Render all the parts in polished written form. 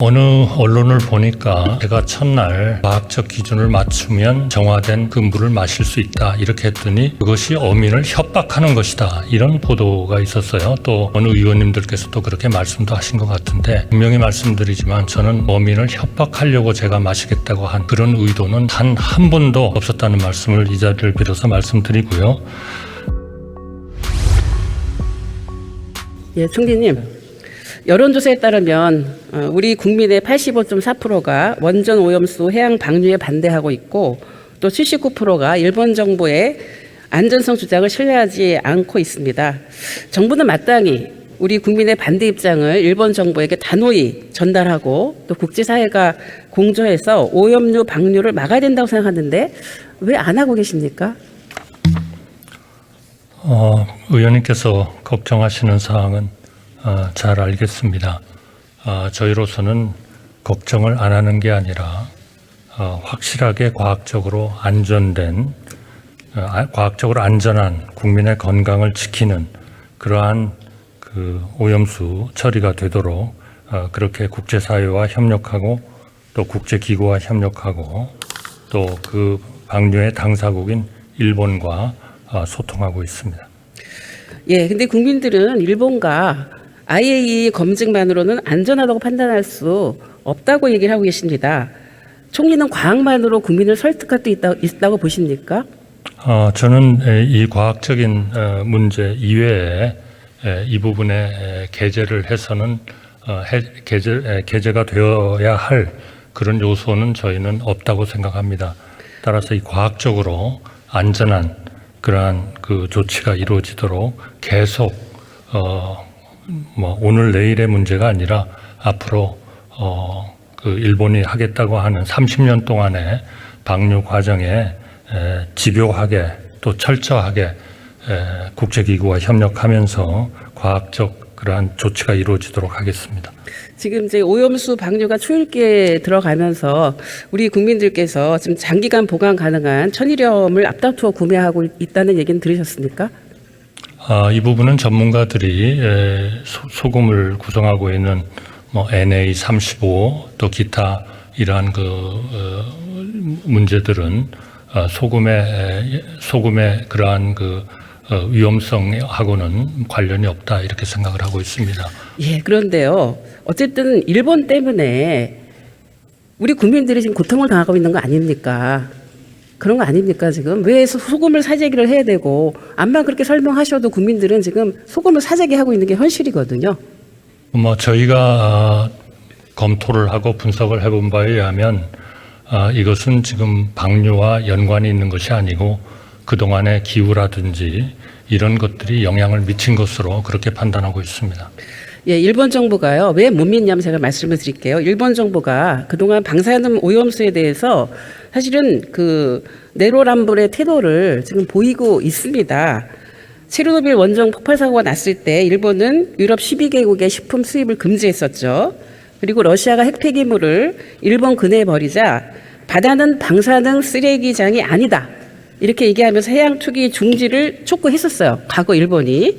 어느 언론을 보니까 제가 첫날 과학적 기준을 맞추면 정화된 그 물을 마실 수 있다 이렇게 했더니 그것이 어민을 협박하는 것이다 이런 보도가 있었어요. 또 어느 의원님들께서도 그렇게 말씀도 하신 것 같은데 분명히 말씀드리지만 저는 어민을 협박하려고 제가 마시겠다고 한 그런 의도는 단 한 번도 없었다는 말씀을 이 자리를 빌어서 말씀드리고요. 예, 총리님. 여론조사에 따르면 우리 국민의 85.4%가 원전 오염수 해양 방류에 반대하고 있고 또 79%가 일본 정부의 안전성 주장을 신뢰하지 않고 있습니다. 정부는 마땅히 우리 국민의 반대 입장을 일본 정부에게 단호히 전달하고 또 국제사회가 공조해서 오염류 방류를 막아야 된다고 생각하는데 왜 안 하고 계십니까? 의원님께서 걱정하시는 사항은 잘 알겠습니다. 저희로서는 걱정을 안 하는 게 아니라 확실하게 과학적으로 안전한 국민의 건강을 지키는 그러한 그 오염수 처리가 되도록 그렇게 국제사회와 협력하고 또 국제기구와 협력하고 또 그 방류의 당사국인 일본과 소통하고 있습니다. 예, 근데 국민들은 일본과 IAEA 검증만으로는 안전하다고 판단할 수 없다고 얘기를 하고 계십니다. 총리는 과학만으로 국민을 설득할 수 있다고 보십니까? 저는 이 과학적인 문제 이외에 이 부분에 게재를 해서는 게재가 되어야 할 그런 요소는 저희는 없다고 생각합니다. 따라서 이 과학적으로 안전한 그러한 그 조치가 이루어지도록 계속 오늘 내일의 문제가 아니라 앞으로 그 일본이 하겠다고 하는 30년 동안의 방류 과정에 집요하게 또 철저하게 국제기구와 협력하면서 과학적 그러한 조치가 이루어지도록 하겠습니다. 지금 이제 오염수 방류가 초읽기에 들어가면서 우리 국민들께서 지금 장기간 보관 가능한 천일염을 앞다투어 구매하고 있다는 얘기는 들으셨습니까? 이 부분은 전문가들이 소금을 구성하고 있는 NA35 또 기타 이러한 문제들은 소금의 그러한 위험성하고는 관련이 없다 이렇게 생각을 하고 있습니다. 예, 그런데요. 어쨌든 일본 때문에 우리 국민들이 지금 고통을 당하고 있는 거 아닙니까? 그런 거 아닙니까 지금? 왜 소금을 사재기를 해야 되고 암만 그렇게 설명하셔도 국민들은 지금 소금을 사재기하고 있는 게 현실이거든요. 저희가 검토를 하고 분석을 해본 바에 의하면 이것은 지금 방류와 연관이 있는 것이 아니고 그동안의 기후라든지 이런 것들이 영향을 미친 것으로 그렇게 판단하고 있습니다. 예, 일본 정부가요. 왜 못 믿냐면 제가 말씀을 드릴게요. 일본 정부가 그동안 방사능 오염수에 대해서 사실은 그 내로남불의 태도를 지금 보이고 있습니다. 체르노빌 원전 폭발 사고가 났을 때 일본은 유럽 12개국의 식품 수입을 금지했었죠. 그리고 러시아가 핵폐기물을 일본 근해에 버리자 바다는 방사능 쓰레기장이 아니다. 이렇게 얘기하면서 해양 투기 중지를 촉구했었어요. 과거 일본이.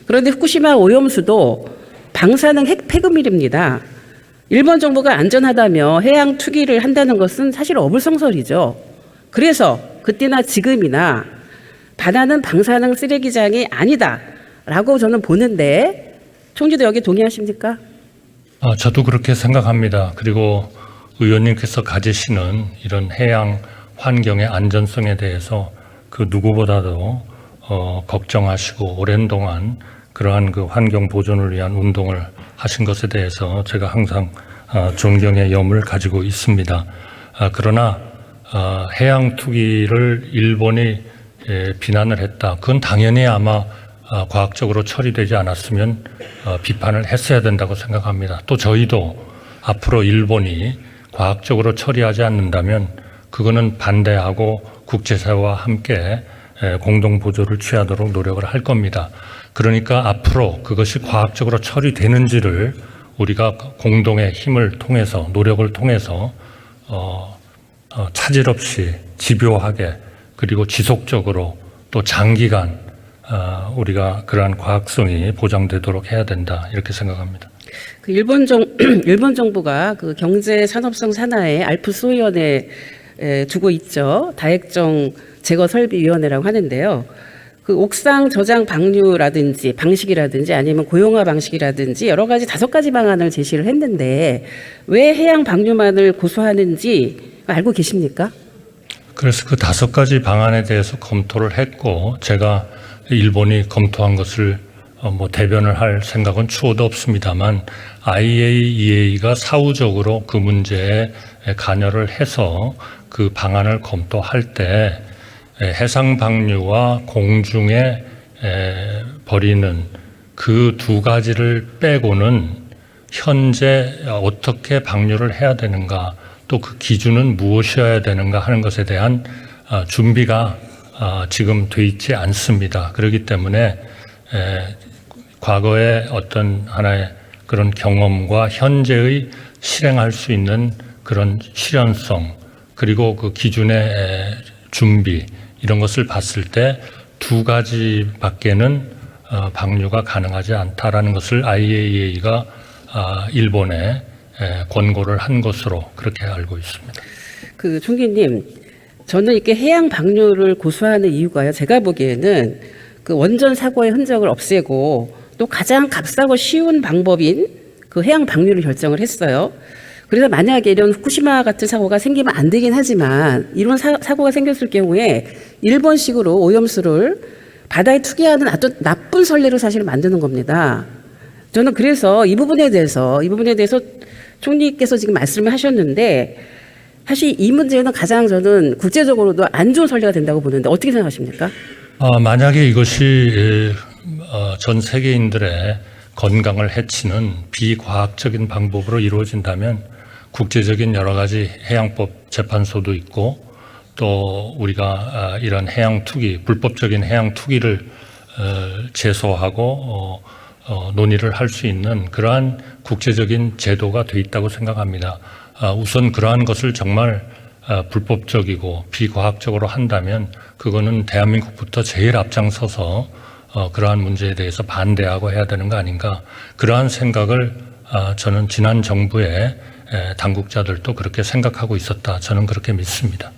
그런데 후쿠시마 오염수도 방사능 핵폐기물입니다. 일본 정부가 안전하다며 해양 투기를 한다는 것은 사실 어불성설이죠. 그래서 그때나 지금이나 바다는 방사능 쓰레기장이 아니다라고 저는 보는데 총리도 여기 동의하십니까? 저도 그렇게 생각합니다. 그리고 의원님께서 가지시는 이런 해양 환경의 안전성에 대해서 그 누구보다도 걱정하시고 오랜 동안 그러한 그 환경 보존을 위한 운동을 하신 것에 대해서 제가 항상 존경의 염을 가지고 있습니다. 그러나 해양 투기를 일본이 비난을 했다. 그건 당연히 아마 과학적으로 처리되지 않았으면 비판을 했어야 된다고 생각합니다. 또 저희도 앞으로 일본이 과학적으로 처리하지 않는다면 그거는 반대하고 국제사회와 함께 공동 보조를 취하도록 노력을 할 겁니다. 그러니까 앞으로 그것이 과학적으로 처리되는지를 우리가 공동의 힘을 통해서 노력을 통해서 차질 없이 집요하게 그리고 지속적으로 또 장기간 우리가 그러한 과학성이 보장되도록 해야 된다 이렇게 생각합니다. 그 일본 정부가 그 경제 산업성 산하에 알프스위원회 두고 있죠. 다액정 제거 설비위원회라고 하는데요. 그 옥상 저장 방류라든지 방식이라든지 아니면 고용화 방식이라든지 여러 가지 5가지 방안을 제시를 했는데 왜 해양 방류만을 고수하는지 알고 계십니까? 그래서 그 5가지 방안에 대해서 검토를 했고 제가 일본이 검토한 것을 뭐 대변을 할 생각은 추호도 없습니다만 IAEA가 사후적으로 그 문제에 관여를 해서 그 방안을 검토할 때 해상 방류와 공중에 버리는 그 2가지를 빼고는 현재 어떻게 방류를 해야 되는가 또 그 기준은 무엇이어야 되는가 하는 것에 대한 준비가 지금 돼 있지 않습니다. 그렇기 때문에 과거의 어떤 하나의 그런 경험과 현재의 실행할 수 있는 그런 실현성 그리고 그 기준의 준비 이런 것을 봤을 때 2가지밖에는 방류가 가능하지 않다라는 것을 IAEA가 일본에 권고를 한 것으로 그렇게 알고 있습니다. 그 총리님, 저는 이렇게 해양 방류를 고수하는 이유가요. 제가 보기에는 그 원전 사고의 흔적을 없애고 또 가장 값싸고 쉬운 방법인 그 해양 방류를 결정을 했어요. 그래서 만약에 이런 후쿠시마 같은 사고가 생기면 안 되긴 하지만 이런 사고가 생겼을 경우에 일본식으로 오염수를 바다에 투기하는 아주 나쁜 선례를 사실 만드는 겁니다. 저는 그래서 이 부분에 대해서 총리께서 지금 말씀을 하셨는데 사실 이 문제는 가장 저는 국제적으로도 안 좋은 선례가 된다고 보는데 어떻게 생각하십니까? 만약에 이것이 전 세계인들의 건강을 해치는 비과학적인 방법으로 이루어진다면 국제적인 여러 가지 해양법 재판소도 있고 또 우리가 이런 해양 투기, 불법적인 해양 투기를 제소하고 논의를 할 수 있는 그러한 국제적인 제도가 돼 있다고 생각합니다. 우선 그러한 것을 정말 불법적이고 비과학적으로 한다면 그거는 대한민국부터 제일 앞장서서 그러한 문제에 대해서 반대하고 해야 되는 거 아닌가. 그러한 생각을 저는 지난 정부의 당국자들도 그렇게 생각하고 있었다. 저는 그렇게 믿습니다.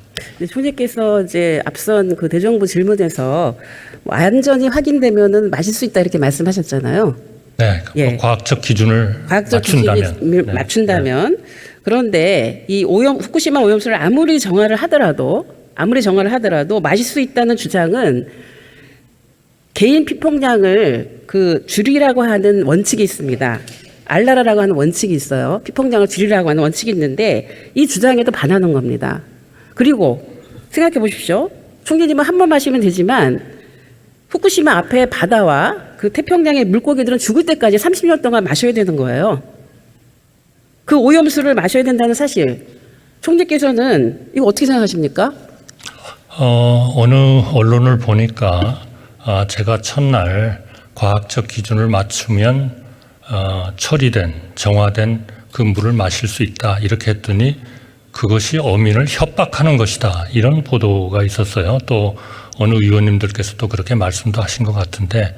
총리께서 이제 앞선 그 대정부 질문에서 뭐 안전이 확인되면은 마실 수 있다 이렇게 말씀하셨잖아요. 네, 예. 과학적 기준을 맞춘다면. 기준을 맞춘다면 그런데 이 후쿠시마 오염수를 아무리 정화를 하더라도 마실 수 있다는 주장은 개인 피폭량을 그 줄이라고 하는 원칙이 있습니다. 알라라라고 하는 원칙이 있어요. 피폭량을 줄이라고 하는 원칙이 있는데 이 주장에도 반하는 겁니다. 그리고 생각해 보십시오. 총리님은 한 번 마시면 되지만 후쿠시마 앞에 바다와 그 태평양의 물고기들은 죽을 때까지 30년 동안 마셔야 되는 거예요. 그 오염수를 마셔야 된다는 사실. 총리께서는 이거 어떻게 생각하십니까? 어느 언론을 보니까 제가 첫날 과학적 기준을 맞추면 처리된 정화된 그 물을 마실 수 있다 이렇게 했더니 그것이 어민을 협박하는 것이다 이런 보도가 있었어요. 또 어느 의원님들께서도 그렇게 말씀도 하신 것 같은데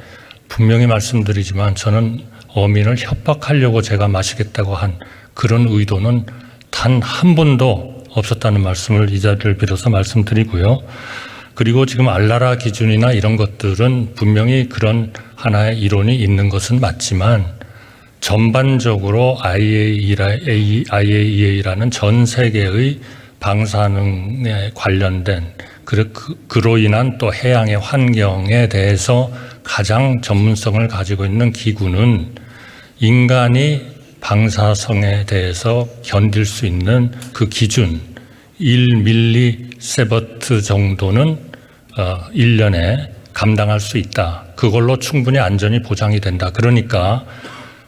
분명히 말씀드리지만 저는 어민을 협박하려고 제가 마시겠다고 한 그런 의도는 단 한 번도 없었다는 말씀을 이 자리를 빌어서 말씀드리고요. 그리고 지금 알라라 기준이나 이런 것들은 분명히 그런 하나의 이론이 있는 것은 맞지만 전반적으로 IAEA라는 전 세계의 방사능에 관련된 그로 인한 또 해양의 환경에 대해서 가장 전문성을 가지고 있는 기구는 인간이 방사성에 대해서 견딜 수 있는 그 기준 1mS 정도는 1년에 감당할 수 있다. 그걸로 충분히 안전이 보장이 된다. 그러니까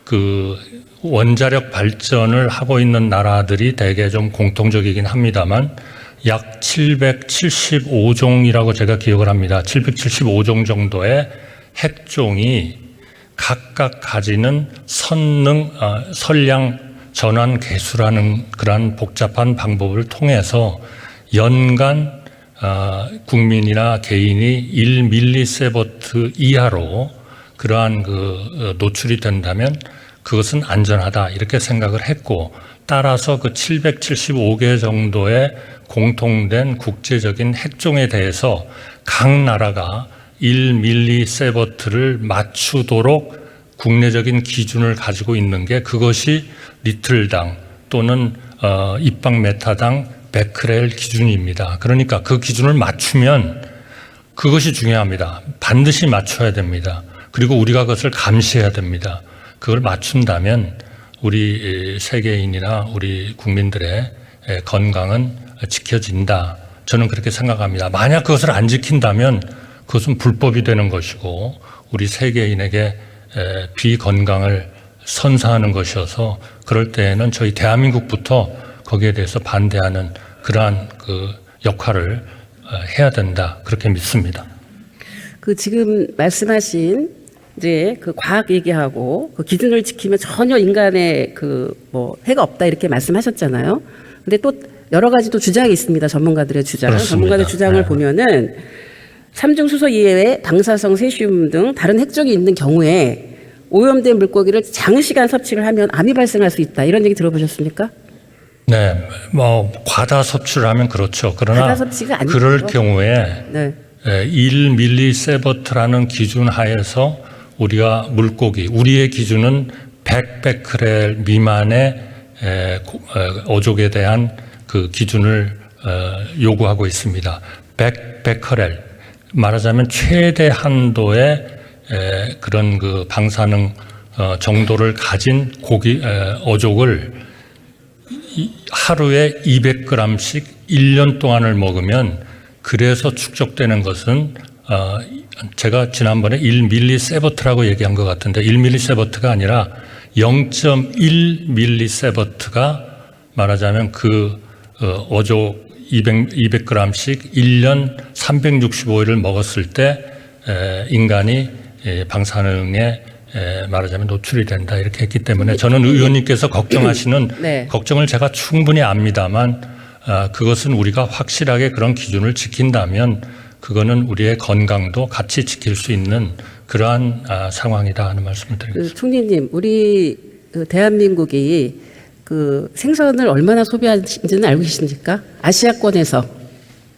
그 원자력 발전을 하고 있는 나라들이 대개 좀 공통적이긴 합니다만 약 775종이라고 제가 기억을 합니다. 775종 정도의 핵종이 각각 가지는 선량 전환 계수라는 그러한 복잡한 방법을 통해서 연간 국민이나 개인이 1mS 이하로 그러한 그 노출이 된다면 그것은 안전하다 이렇게 생각을 했고 따라서 그 775개 정도의 공통된 국제적인 핵종에 대해서 각 나라가 1mS를 맞추도록 국내적인 기준을 가지고 있는 게 그것이 리틀당 또는 입방메타당 베크렐 기준입니다. 그러니까 그 기준을 맞추면 그것이 중요합니다. 반드시 맞춰야 됩니다. 그리고 우리가 그것을 감시해야 됩니다. 그걸 맞춘다면 우리 세계인이나 우리 국민들의 건강은 지켜진다. 저는 그렇게 생각합니다. 만약 그것을 안 지킨다면 그것은 불법이 되는 것이고 우리 세계인에게 비건강을 선사하는 것이어서 그럴 때에는 저희 대한민국부터 거기에 대해서 반대하는 그러한 그 역할을 해야 된다. 그렇게 믿습니다. 그 지금 말씀하신 이제 그 과학 얘기하고 그 기준을 지키면 전혀 인간의 그 뭐 해가 없다 이렇게 말씀하셨잖아요. 근데 또 여러 가지 또 주장이 있습니다. 전문가들의 주장. 그렇습니다. 전문가들 주장을 보면은 삼중수소 이외에 방사성 세슘 등 다른 핵종이 있는 경우에 오염된 물고기를 장시간 섭취를 하면 암이 발생할 수 있다. 이런 얘기 들어보셨습니까? 네, 뭐 과다 섭취를 하면 그렇죠. 그러나 과다 섭취가 아니죠. 그럴 경우에 네. 1mS라는 기준 하에서 우리가 물고기, 우리의 기준은 100베크렐 미만의 어족에 대한 그 기준을 요구하고 있습니다. 100베크렐 말하자면 최대 한도의 그런 그 방사능 정도를 가진 고기 어족을 하루에 200g씩 1년 동안을 먹으면 그래서 축적되는 것은 제가 지난번에 1mS라고 얘기한 것 같은데 1mS가 아니라 0.1mS가 말하자면 그 어족 200g씩 1년 365일을 먹었을 때 인간이 방사능에 말하자면 노출이 된다 이렇게 했기 때문에 저는 의원님께서 걱정하시는 네. 걱정을 제가 충분히 압니다만 그것은 우리가 확실하게 그런 기준을 지킨다면 그거는 우리의 건강도 같이 지킬 수 있는 그러한 상황이다 하는 말씀을 드리겠습니다. 그 총리님, 우리 그 대한민국이 그 생선을 얼마나 소비하는지는 알고 계십니까? 아시아권에서.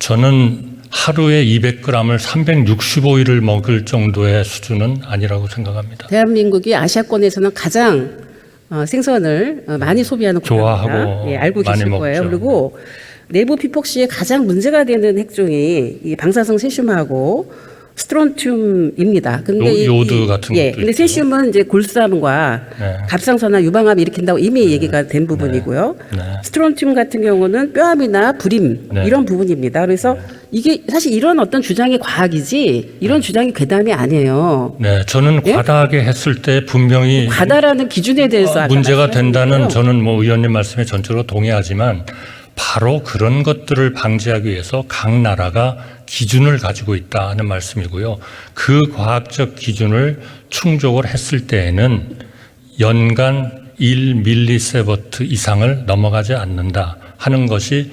저는 하루에 200g을 365일을 먹을 정도의 수준은 아니라고 생각합니다. 대한민국이 아시아권에서는 가장 생선을 많이 소비하는 국가입니다. 좋아하고 예, 알고 많이 계실 거예요. 먹죠. 그리고 내부 피폭시에 가장 문제가 되는 핵종이 이 방사성 세슘하고 스트론튬입니다. 근데 요드 같은 예, 것도 근데 있죠. 세슘은 이제 골수암과 네. 갑상선암, 유방암 일으킨다고 이미 얘기가 된 부분이고요. 네. 스트론튬 같은 경우는 뼈암이나 불임 네. 이런 부분입니다. 그래서 이게 사실 이런 어떤 주장이 과학이지 이런 주장이 괴담이 아니에요. 네, 저는 예? 과다하게 했을 때 분명히 과다라는 기준에 대해서 아까 문제가 말씀하신 된다는 거예요. 저는 뭐 의원님 말씀에 전적으로 동의하지만 바로 그런 것들을 방지하기 위해서 각 나라가 기준을 가지고 있다 하는 말씀이고요. 그 과학적 기준을 충족을 했을 때에는 연간 1mS 이상을 넘어가지 않는다 하는 것이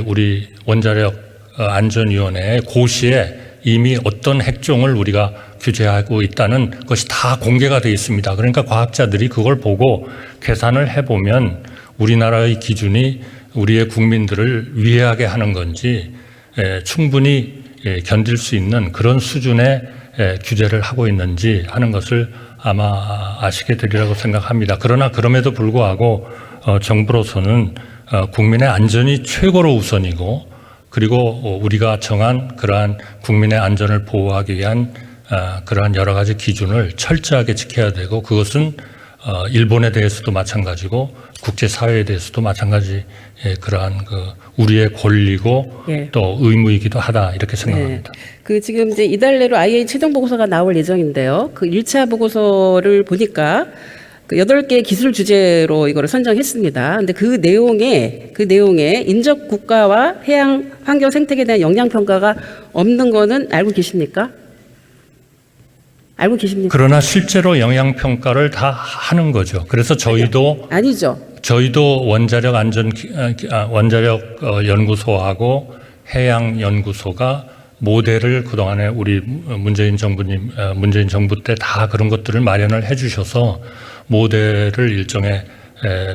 우리 원자력 안전위원회의 고시에 이미 어떤 핵종을 우리가 규제하고 있다는 것이 다 공개가 되어 있습니다. 그러니까 과학자들이 그걸 보고 계산을 해보면 우리나라의 기준이 우리의 국민들을 위해하게 하는 건지 충분히 견딜 수 있는 그런 수준의 규제를 하고 있는지 하는 것을 아마 아시게 되리라고 생각합니다. 그러나 그럼에도 불구하고 정부로서는 국민의 안전이 최고로 우선이고 그리고 우리가 정한 그러한 국민의 안전을 보호하기 위한 그러한 여러 가지 기준을 철저하게 지켜야 되고 그것은 일본에 대해서도 마찬가지고 국제사회에 대해서도 마찬가지 그러한 그 우리의 권리고 예. 또 의무이기도 하다 이렇게 생각합니다. 그 지금 이제 이달 내로 IAEA 최종 보고서가 나올 예정인데요. 그 1차 보고서를 보니까 그 8개의 기술 주제로 이거를 선정했습니다. 근데 그 내용에 인접 국가와 해양 환경 생태계에 대한 영향 평가가 없는 거는 알고 계십니까? 알고 계십니까? 그러나 실제로 영향 평가를 다 하는 거죠. 그래서 저희도 아니죠. 원자력 연구소하고 해양 연구소가 모델을 그동안에 우리 문재인 정부 때 다 그런 것들을 마련을 해 주셔서 모델을 일종의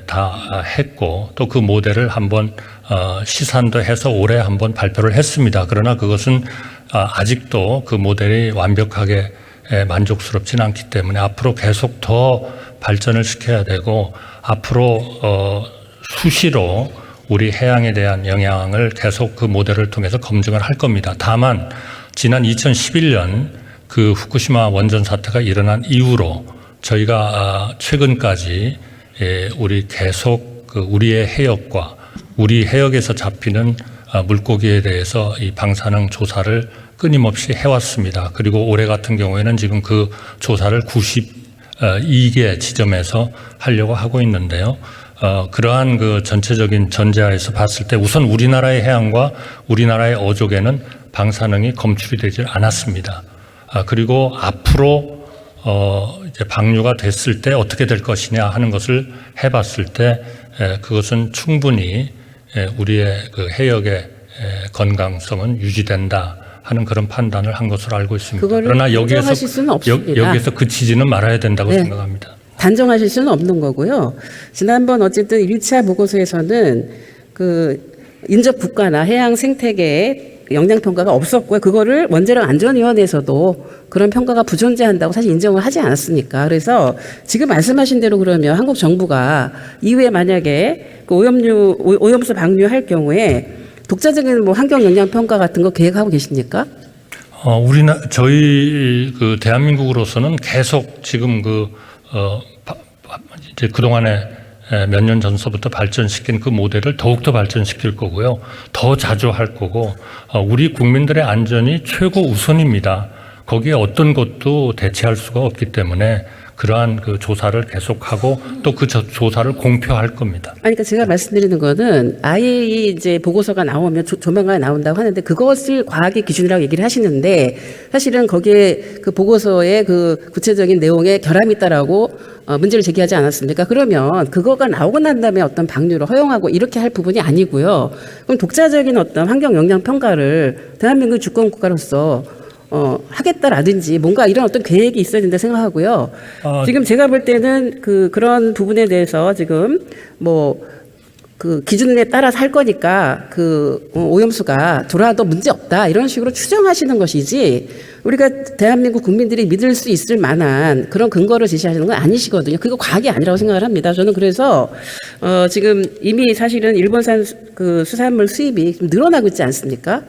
다 했고 또 그 모델을 한번 시산도 해서 올해 한번 발표를 했습니다. 그러나 그것은 아직도 그 모델이 완벽하게 만족스럽지는 않기 때문에 앞으로 계속 더 발전을 시켜야 되고 앞으로 수시로 우리 해양에 대한 영향을 계속 그 모델을 통해서 검증을 할 겁니다. 다만 지난 2011년 그 후쿠시마 원전 사태가 일어난 이후로 저희가 최근까지 우리 계속 그 우리의 해역과 우리 해역에서 잡히는 물고기에 대해서 이 방사능 조사를 끊임없이 해왔습니다. 그리고 올해 같은 경우에는 지금 그 조사를 92개 지점에서 하려고 하고 있는데요. 그러한 그 전체적인 전제하에서 봤을 때 우선 우리나라의 해양과 우리나라의 어족에는 방사능이 검출이 되질 않았습니다. 그리고 앞으로 이제 방류가 됐을 때 어떻게 될 것이냐 하는 것을 해봤을 때 그것은 충분히 우리의 그 해역의 건강성은 유지된다 하는 그런 판단을 한 것으로 알고 있습니다. 그러나 여기에서 그치지는 말아야 된다고 생각합니다. 단정하실 수는 없는 거고요. 지난번 어쨌든 1차 보고서에서는 그 인접 국가나 해양 생태계에 영향 평가가 없었고요. 그거를 원자력 안전위원회에서도 그런 평가가 부존재한다고 사실 인정을 하지 않았습니까? 그래서 지금 말씀하신 대로 그러면 한국 정부가 이후에 만약에 그 오염수 방류할 경우에 독자적인 뭐 환경 영향 평가 같은 거 계획하고 계십니까? 저희 그 대한민국으로서는 계속 지금 이제 그동안에 몇 년 전서부터 발전시킨 그 모델을 더욱더 발전시킬 거고요. 더 자주 할 거고, 우리 국민들의 안전이 최고 우선입니다. 거기에 어떤 것도 대체할 수가 없기 때문에 그러한 그 조사를 계속하고 또 그 조사를 공표할 겁니다. 그러니까 제가 말씀드리는 거는 IAEA 이제 보고서가 나오면 조만간 나온다고 하는데 그것을 과학의 기준이라고 얘기를 하시는데 사실은 거기에 그 보고서의 그 구체적인 내용에 결함이 있다라고 문제를 제기하지 않았습니까? 그러면 그거가 나오고 난 다음에 어떤 방류를 허용하고 이렇게 할 부분이 아니고요. 그럼 독자적인 어떤 환경 영향 평가를 대한민국 주권 국가로서 하겠다라든지 뭔가 이런 어떤 계획이 있어야 된다 생각하고요. 지금 제가 볼 때는 그런 부분에 대해서 지금 그 기준에 따라서 할 거니까 오염수가 돌아도 문제 없다 이런 식으로 추정하시는 것이지 우리가 대한민국 국민들이 믿을 수 있을 만한 그런 근거를 제시하시는 건 아니시거든요. 그거 과학이 아니라고 생각을 합니다. 저는 그래서 지금 이미 사실은 일본산 그 수산물 수입이 좀 늘어나고 있지 않습니까?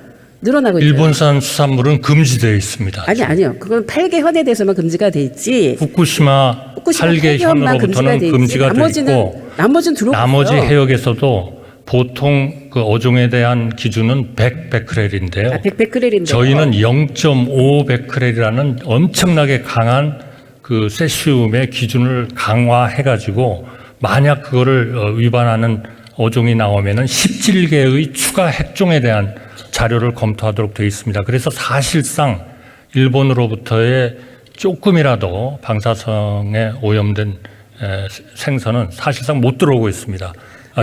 늘어나고 있죠. 일본산 수산물은 금지되어 있습니다. 아니요. 그건 8개 현에 대해서만 금지가 돼 있지. 후쿠시마 8개 현으로부터는 금지가 돼 있고 나머지는 들어오고 나머지 해역에서도 보통 그 어종에 대한 기준은 100베크렐인데요. 100베크렐인데요. 저희는 0.5베크렐이라는 엄청나게 강한 그 세슘의 기준을 강화해가지고 만약 그거를 위반하는 어종이 나오면은 17개의 추가 핵종에 대한 자료를 검토하도록 되어 있습니다. 그래서 사실상 일본으로부터의 조금이라도 방사성에 오염된 생선은 사실상 못 들어오고 있습니다.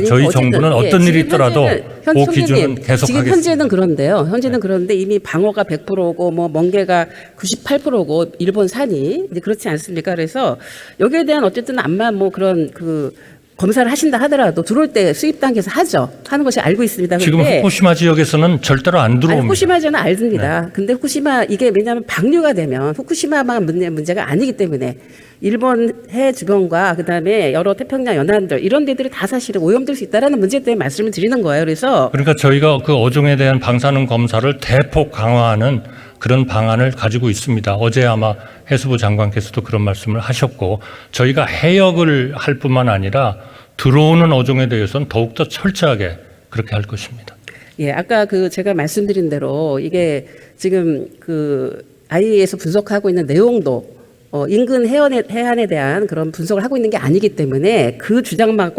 저희 정부는 어떤 일이 있더라도 그 기준은 계속하겠습니다. 지금 현재는 그런데요. 현재는 그런데 이미 방어가 100%고 멍게가 98%고 일본 산이 이제 그렇지 않습니까? 그래서 여기에 대한 어쨌든 암만 그런 검사를 하신다 하더라도 들어올 때 수입 단계에서 하는 것이 알고 있습니다. 지금 후쿠시마 지역에서는 절대로 안 들어옵니다. 후쿠시마 지역은 알습니다. 근데 후쿠시마 이게 왜냐하면 방류가 되면 후쿠시마만 문제가 아니기 때문에 일본 해 주변과 그다음에 여러 태평양 연안들 이런 데들이 다 사실은 오염될 수 있다라는 문제 때문에 말씀을 드리는 거예요. 그래서 그러니까 저희가 그 어종에 대한 방사능 검사를 대폭 강화하는 그런 방안을 가지고 있습니다. 어제 아마 해수부 장관께서도 그런 말씀을 하셨고 저희가 해역을 할 뿐만 아니라 들어오는 어종에 대해서는 더욱더 철저하게 그렇게 할 것입니다. 예, 아까 제가 말씀드린 대로 이게 지금 IAEA에서 분석하고 있는 내용도 인근 해안에 대한 그런 분석을 하고 있는 게 아니기 때문에 그 주장만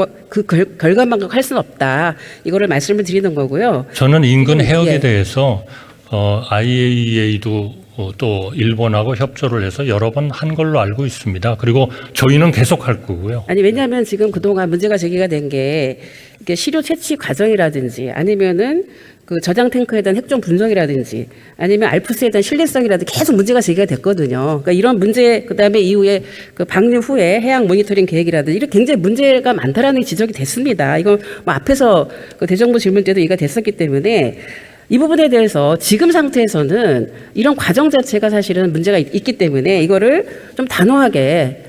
결과만 할 수는 없다. 이거를 말씀을 드리는 거고요. 저는 인근 해역에 대해서 IAEA도 또 일본하고 협조를 해서 여러 번 한 걸로 알고 있습니다. 그리고 저희는 계속 할 거고요. 왜냐하면 지금 그동안 문제가 제기가 된 게 이게 시료 채취 과정이라든지 아니면은 그 저장 탱크에 대한 핵종 분석이라든지 아니면 알프스에 대한 신뢰성이라든지 계속 문제가 제기가 됐거든요. 그러니까 이런 문제 그다음에 이후에 그 방류 후에 해양 모니터링 계획이라든지 이런 굉장히 문제가 많다라는 지적이 됐습니다. 이건 뭐 앞에서 그 대정부 질문 때도 얘기가 됐었기 때문에 이 부분에 대해서 지금 상태에서는 이런 과정 자체가 사실은 문제가 있기 때문에 이거를 좀 단호하게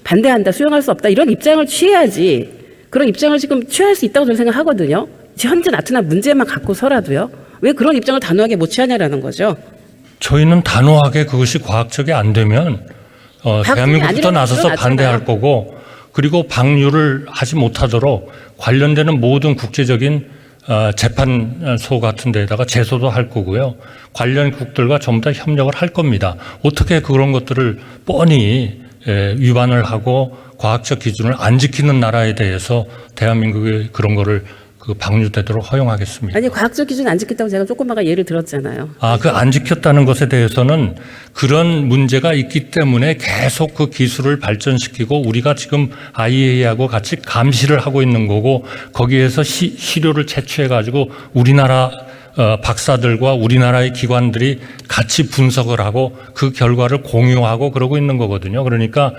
반대한다, 수용할 수 없다 이런 입장을 취해야지. 그런 입장을 지금 취할 수 있다고 저는 생각하거든요. 현재 나타난 문제만 갖고서라도요. 왜 그런 입장을 단호하게 못 취하냐라는 거죠. 저희는 단호하게 그것이 과학적이 안 되면 대한민국부터 나서서 반대할 거고, 그리고 방류를 하지 못하도록 관련되는 모든 국제적인 재판소 같은 데다가 제소도 할 거고요. 관련국들과 전부 다 협력을 할 겁니다. 어떻게 그런 것들을 뻔히 위반을 하고 과학적 기준을 안 지키는 나라에 대해서 대한민국이 그런 거를 그 방류되도록 허용하겠습니다. 아니 과학적 기준 안 지켰다고 제가 조금 아까 예를 들었잖아요. 그 안 지켰다는 것에 대해서는 그런 문제가 있기 때문에 계속 그 기술을 발전시키고 우리가 지금 IAEA하고 같이 감시를 하고 있는 거고, 거기에서 시료를 채취해 가지고 우리나라 박사들과 우리나라의 기관들이 같이 분석을 하고 그 결과를 공유하고 그러고 있는 거거든요. 그러니까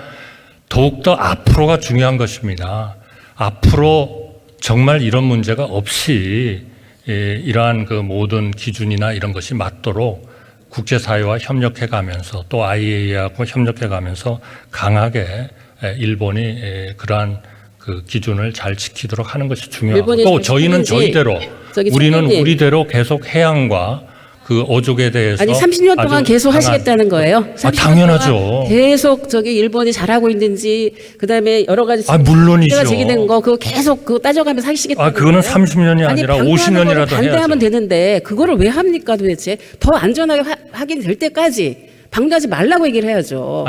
더욱더 앞으로가 중요한 것입니다. 앞으로 정말 이런 문제가 없이 이러한 그 모든 기준이나 이런 것이 맞도록 국제사회와 협력해 가면서 또 IAEA하고 협력해 가면서 강하게 일본이 그러한 그 기준을 잘 지키도록 하는 것이 중요하고, 또 저희는 저희대로 우리는 우리대로 계속 해양과 그 어족에 대해서 아니 30년 동안 계속 하시겠다는 거예요? 30년 당연하죠. 계속 저기 일본이 잘하고 있는지 그다음에 여러 가지 물론이죠. 제기된 거 그거 계속 그거 따져가면서 하시겠다는 그거는 거예요? 30년이 아니라 50년이라도 반대하면 해야죠. 되는데 그거를 왜 합니까 도대체? 더 안전하게 확인이 될 때까지 방류하지 말라고 얘기를 해야죠.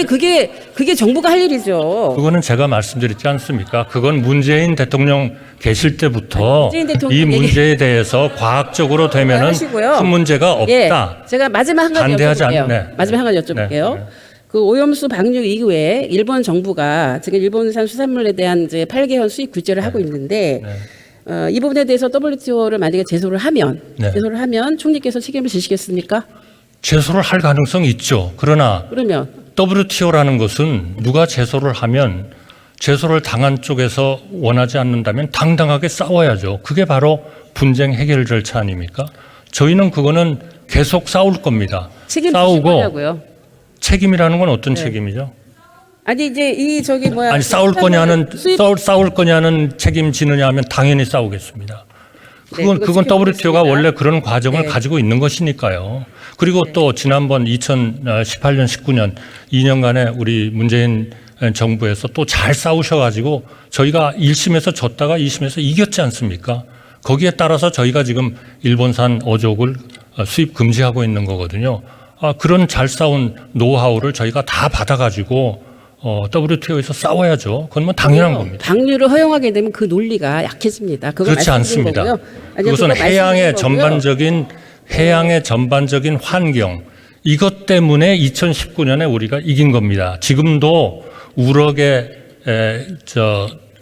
그게 정부가 할 일이죠. 그거는 제가 말씀드렸지 않습니까? 그건 문재인 대통령 계실 때부터 이 문제에 대해서 과학적으로 되면은 큰 문제가 없다. 제가 마지막 한 가지 여쭤볼게요. 마지막 한 가지 여쭤볼게요. 네. 그 오염수 방류 이후에 일본 정부가 지금 일본산 수산물에 대한 이제 8개월 수입 규제를 하고 있는데 이 부분에 대해서 WTO를 만약에 제소를 하면 총리께서 책임을 지시겠습니까? 제소를 할 가능성이 있죠. 그러면 WTO라는 것은 누가 제소를 하면 제소를 당한 쪽에서 원하지 않는다면 당당하게 싸워야죠. 그게 바로 분쟁 해결 절차 아닙니까? 저희는 그거는 계속 싸울 겁니다. 싸우고 책임이라는 건 어떤 책임이죠? 아니 이제 싸울 거냐는 책임지느냐 하면 당연히 싸우겠습니다. 그건 WTO가 원래 그런 과정을 가지고 있는 것이니까요. 그리고 또 지난번 2018년, 19년 2년간에 우리 문재인 정부에서 또 잘 싸우셔가지고 저희가 1심에서 졌다가 2심에서 이겼지 않습니까? 거기에 따라서 저희가 지금 일본산 어족을 수입 금지하고 있는 거거든요. 그런 잘 싸운 노하우를 저희가 다 받아가지고 WTO에서 싸워야죠. 그건 뭐 당연한 겁니다. 방류를 허용하게 되면 그 논리가 약해집니다. 그렇지 않습니다. 그것은 해양의 전반적인 환경, 이것 때문에 2019년에 우리가 이긴 겁니다. 지금도 우럭의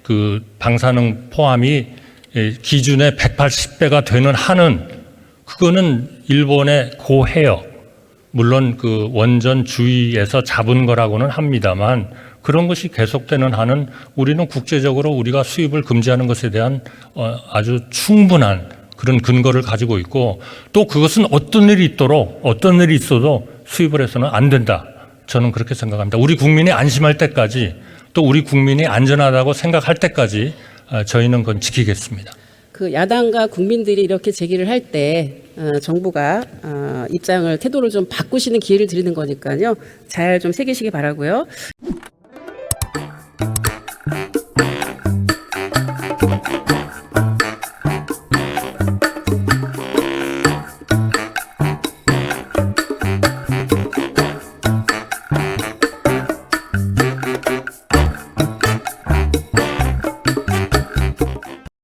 그 방사능 포함이 기준의 180배가 되는 한은 그거는 일본의 고해역, 물론 그 원전 주위에서 잡은 거라고는 합니다만 그런 것이 계속되는 한은 우리는 국제적으로 우리가 수입을 금지하는 것에 대한 아주 충분한 그런 근거를 가지고 있고, 또 그것은 어떤 일이 있어도 수입을 해서는 안 된다. 저는 그렇게 생각합니다. 우리 국민이 안심할 때까지, 또 우리 국민이 안전하다고 생각할 때까지 저희는 그건 지키겠습니다. 그 야당과 국민들이 이렇게 제기를 할 때 정부가 태도를 좀 바꾸시는 기회를 드리는 거니까요. 잘 좀 새기시기 바라고요.